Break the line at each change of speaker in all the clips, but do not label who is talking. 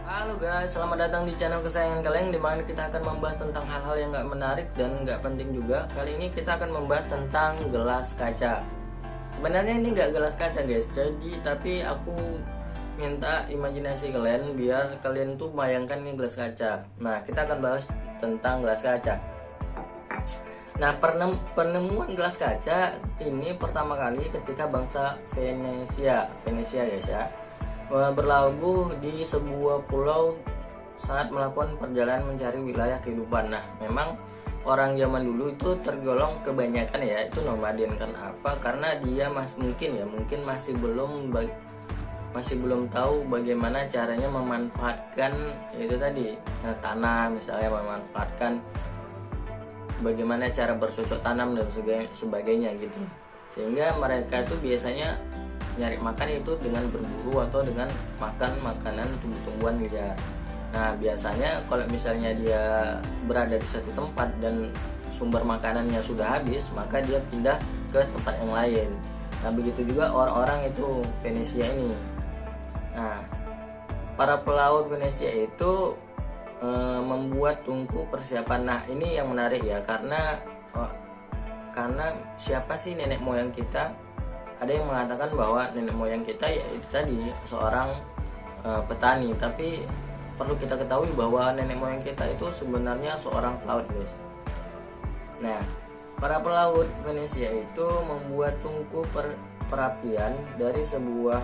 Halo guys, selamat datang di channel kesayangan kalian, dimana kita akan membahas tentang hal-hal yang gak menarik dan gak penting juga. Kali ini kita akan membahas tentang gelas kaca. Sebenarnya ini gak gelas kaca guys, tapi aku minta imajinasi kalian biar kalian tuh bayangkan ini gelas kaca. Nah, kita akan bahas tentang gelas kaca. Nah, penemuan gelas kaca ini pertama kali ketika bangsa Venesia guys ya, berlabuh di sebuah pulau saat melakukan perjalanan mencari wilayah kehidupan. Nah, memang orang zaman dulu itu tergolong kebanyakan ya itu nomaden. Apa? Karena dia mungkin masih belum tahu bagaimana caranya memanfaatkan itu tadi tanah, misalnya memanfaatkan bagaimana cara bercocok tanam dan sebagainya gitu. Sehingga mereka itu biasanya nyari makan itu dengan berburu atau dengan makan makanan tumbuh-tumbuhan liar. Nah, biasanya kalau misalnya dia berada di satu tempat dan sumber makanannya sudah habis, maka dia pindah ke tempat yang lain. Nah, begitu juga orang-orang itu Venesia ini. Nah, para pelaut Venesia itu membuat tungku persiapan. Nah, ini yang menarik ya, karena siapa sih nenek moyang kita? Ada yang mengatakan bahwa nenek moyang kita ya itu tadi seorang petani, tapi perlu kita ketahui bahwa nenek moyang kita itu sebenarnya seorang pelaut guys. Nah, para pelaut Venesia itu membuat tungku perapian dari sebuah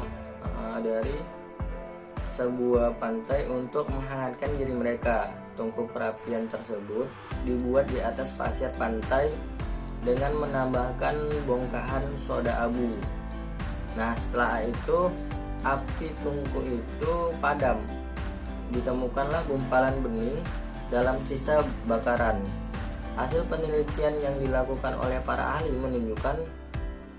pantai untuk menghangatkan diri mereka. Tungku perapian tersebut dibuat di atas pasir pantai dengan menambahkan bongkahan soda abu. Nah, setelah itu api tungku itu padam. Ditemukanlah gumpalan bening dalam sisa bakaran. Hasil penelitian yang dilakukan oleh para ahli menunjukkan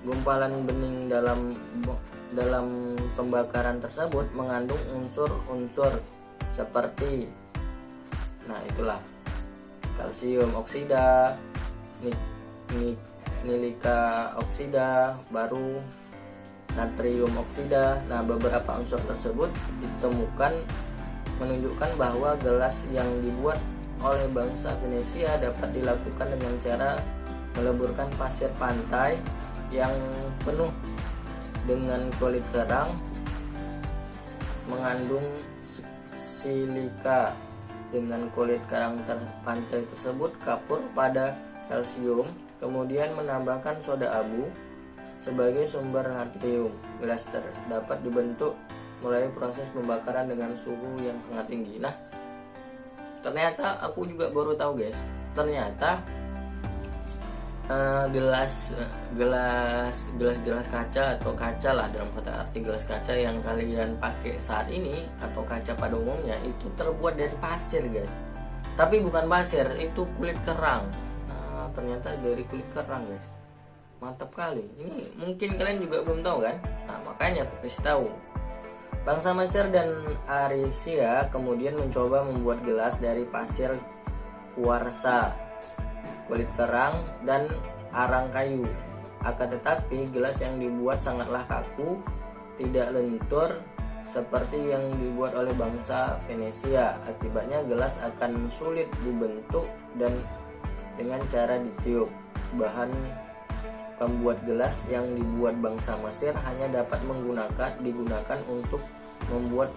gumpalan bening dalam pembakaran tersebut mengandung unsur-unsur seperti itulah kalsium oksida, nilika oksida, baru natrium oksida. Nah, beberapa unsur tersebut ditemukan menunjukkan bahwa gelas yang dibuat oleh bangsa Venesia dapat dilakukan dengan cara meleburkan pasir pantai yang penuh dengan kulit kerang mengandung silika. Dengan kulit kerang pantai tersebut kapur pada kalsium, kemudian menambahkan soda abu sebagai sumber natrium. Gelas dapat dibentuk melalui proses pembakaran dengan suhu yang sangat tinggi. Nah, ternyata aku juga baru tahu guys, ternyata gelas kaca atau kaca lah dalam kata arti gelas kaca yang kalian pakai saat ini atau kaca pada umumnya itu terbuat dari pasir guys. Tapi bukan pasir, itu kulit kerang. Nah, ternyata dari kulit kerang guys. Mantap kali. Ini mungkin kalian juga belum tahu kan? Nah, makanya aku kasih tahu. Bangsa Mesir dan Arisia kemudian mencoba membuat gelas dari pasir kuarsa, kulit kerang, dan arang kayu. Akan tetapi gelas yang dibuat sangatlah kaku, tidak lentur seperti yang dibuat oleh bangsa Venesia. Akibatnya gelas akan sulit dibentuk dan dengan cara ditiup. Bahan pembuat gelas yang dibuat bangsa Mesir hanya dapat digunakan untuk membuat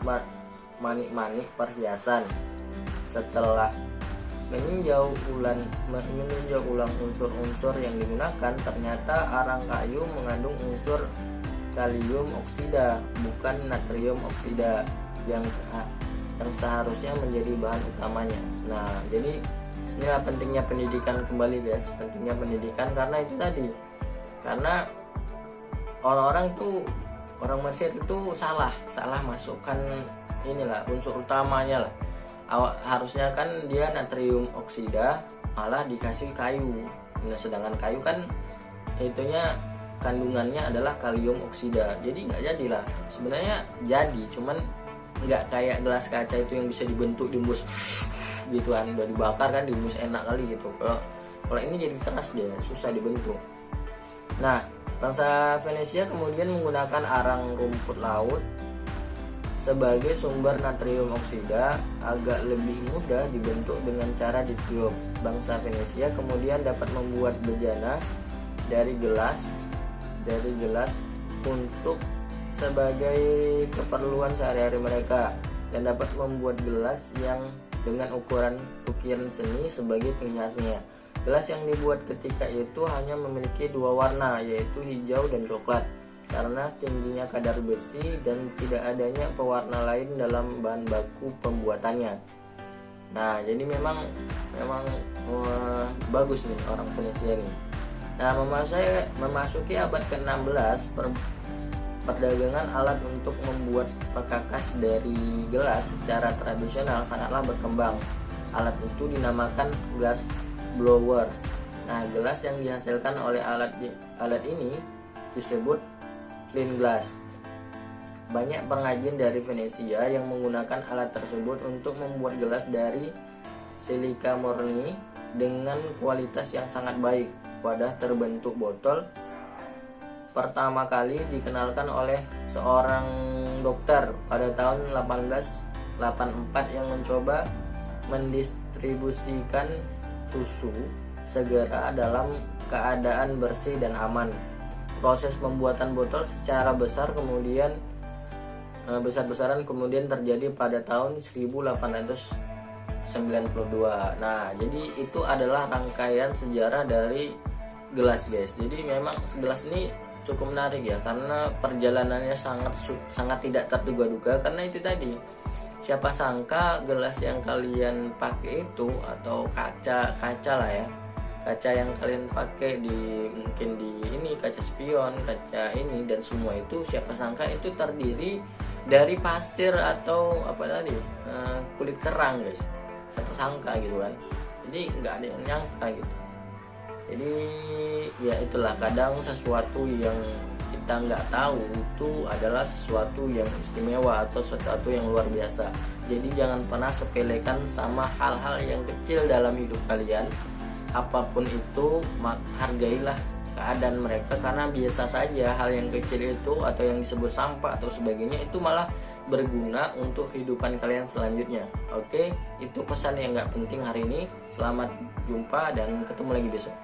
manik-manik perhiasan. Setelah meninjau ulang unsur-unsur yang digunakan, ternyata arang kayu mengandung unsur kalium oksida, bukan natrium oksida yang seharusnya menjadi bahan utamanya. Nah, jadi inilah pentingnya pendidikan kembali guys, pentingnya pendidikan karena itu tadi. Karena orang Mesir itu salah masukkan inilah unsur utamanya lah. Harusnya kan dia natrium oksida, malah dikasih kayu. Nah, sedangkan kayu kan itunya kandungannya adalah kalium oksida, jadi nggak jadilah. Sebenarnya jadi, cuman nggak kayak gelas kaca itu yang bisa dibentuk diembus gitu kan, udah dibakar kan diembus enak kali gitu. Kalau ini jadi keras, dia susah dibentuk. Nah, bangsa Venesia kemudian menggunakan arang rumput laut sebagai sumber natrium oksida agak lebih mudah dibentuk dengan cara ditiup. Bangsa Venesia kemudian dapat membuat bejana dari gelas untuk sebagai keperluan sehari-hari mereka, dan dapat membuat gelas yang dengan ukiran seni sebagai penghiasnya. Gelas yang dibuat ketika itu hanya memiliki dua warna, yaitu hijau dan coklat, karena tingginya kadar besi dan tidak adanya pewarna lain dalam bahan baku pembuatannya. Nah, jadi memang bagus nih orang Venesia ini. Nah, memasuki abad ke-16, perdagangan alat untuk membuat perkakas dari gelas secara tradisional sangatlah berkembang. Alat itu dinamakan glass blower. Nah, gelas yang dihasilkan oleh alat ini disebut flint glass. Banyak pengrajin dari Venesia yang menggunakan alat tersebut untuk membuat gelas dari silika murni dengan kualitas yang sangat baik. Wadah terbentuk botol pertama kali dikenalkan oleh seorang dokter pada tahun 1884 yang mencoba mendistribusikan susu segera dalam keadaan bersih dan aman. Proses pembuatan botol secara besar-besaran kemudian terjadi pada tahun 1892. Nah, jadi itu adalah rangkaian sejarah dari gelas, guys. Jadi memang gelas ini cukup menarik ya, karena perjalanannya sangat tidak terduga-duga. Karena itu tadi, siapa sangka gelas yang kalian pakai itu, atau kaca lah ya, kaca yang kalian pakai mungkin di ini kaca spion, kaca ini dan semua itu, siapa sangka itu terdiri dari pasir atau kulit kerang, guys. Siapa sangka gitu kan. Jadi nggak ada yang nyangka gitu. Jadi ya itulah, kadang sesuatu yang kita nggak tahu itu adalah sesuatu yang istimewa atau sesuatu yang luar biasa. Jadi jangan pernah sepelekan sama hal-hal yang kecil dalam hidup kalian. Apapun itu, hargailah keadaan mereka, karena biasa saja hal yang kecil itu atau yang disebut sampah atau sebagainya itu malah berguna untuk kehidupan kalian selanjutnya. Oke, itu pesan yang nggak penting hari ini. Selamat jumpa dan ketemu lagi besok.